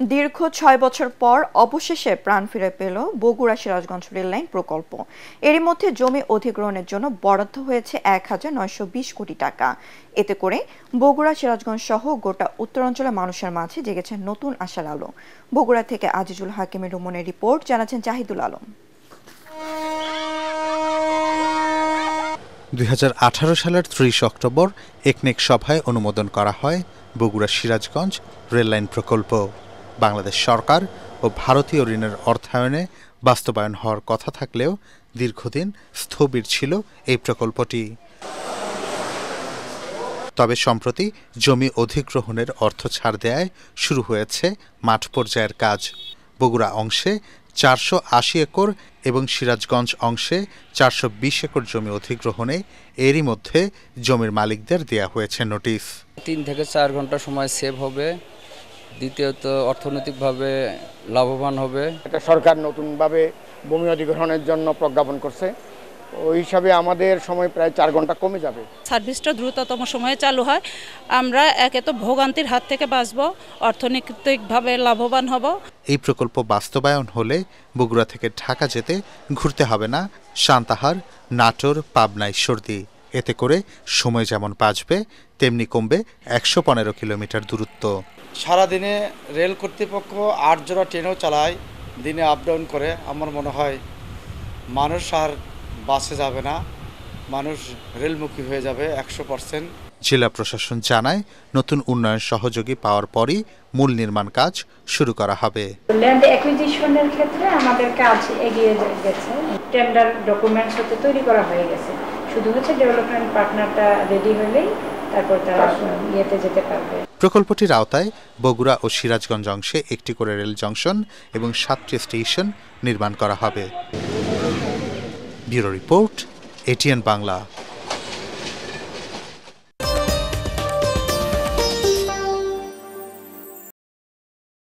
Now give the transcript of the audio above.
দীর্ঘ ৬ বছর পর অবশেষে প্রাণ ফিরে পেল বগুড়া সিরাজগঞ্জ রেললাইন প্রকল্প। এরই মধ্যে জমি অধিগ্রহণের জন্য বরাদ্দ হয়েছে ১,৯২০ কোটি টাকা। এতে করে বগুড়া সিরাজগঞ্জ সহ গোটা উত্তরাঞ্চলের মানুষের মাঝে জেগেছে নতুন আশার আলো। বগুড়া থেকে আজিজুল হাকিমের রুমনের রিপোর্ট, জানাচ্ছেন জাহিদুল আলম। ২০১৮ সালের ৩০ অক্টোবর একনেক সভায় অনুমোদন করা হয় বগুড়া সিরাজগঞ্জ রেললাইন প্রকল্প। বাংলাদেশ সরকার ও ভারতীয় ঋণের অর্থায়নে বাস্তবায়ন হওয়ার কথা থাকলেও দীর্ঘদিন স্থবির ছিল এই প্রকল্পটি। তবে সম্প্রতি জমি অধিগ্রহণের অর্থ ছাড় দেয়ায় শুরু হয়েছে মাঠ পর্যায়ের কাজ। বগুড়া অংশে ৪৮০ একর এবং সিরাজগঞ্জ অংশে ৪২০ একর জমি অধিগ্রহণে এরই মধ্যে জমির মালিকদের দেয়া হয়েছে নোটিশ। ৩ থেকে ৪ ঘন্টা সময় সেভ হবে, দ্বিতীয়ত অর্থনৈতিকভাবে লাভবান হবে। এটা সরকার নতুনভাবে ভূমি অধিগ্রহণের জন্য প্রজ্ঞাপন করছে, ওই হিসাবে আমাদের সময় প্রায় ৪ ঘন্টা কমে যাবে। সার্ভিসটা দ্রুততম সময়ে চালু হয়, আমরা একে তো ভোগান্তির হাত থেকে বাঁচব, অর্থনৈতিকভাবে লাভবান হব। এই প্রকল্প বাস্তবায়ন হলে বগুড়া থেকে ঢাকা যেতে ঘুরতে হবে না সান্তাহার, নাটোর, পাবনা, ঈশ্বরদী। এতে করে সময় যেমন বাঁচবে তেমনি কমবে ১১৫ কিলোমিটার দূরত্ব। সারাদিনে রেল কর্তৃপক্ষ ৮ জোড়া ট্রেনও চালায়, দিনে আপ ডাউন করে। আমার মনে হয় মানুষ আর বাসে যাবে না, মানুষ রেলমুখী হয়ে যাবে ১০০%। জেলা প্রশাসন জানায় নতুন উন্নয়ন সহযোগী পাওয়ার পরই মূল নির্মাণ কাজ শুরু করা হবে। ল্যান্ড অ্যাকুইজিশনের ক্ষেত্রে আমাদের কাজ এগিয়ে গেছে, টেন্ডার ডকুমেন্টস হতে তৈরি করা হয়ে গেছে, শুধু হচ্ছে ডেভেলপমেন্ট পার্টনারটা রেডি হলেই তারপর তারা ইয়েতে যেতে পারবে। প্রকল্পটির আওতায় বগুড়া ও সিরাজগঞ্জ অংশে একটি করে রেল জংশন এবং ৭টি স্টেশন নির্মাণ করা হবে। Bureau report, ATN Bangla.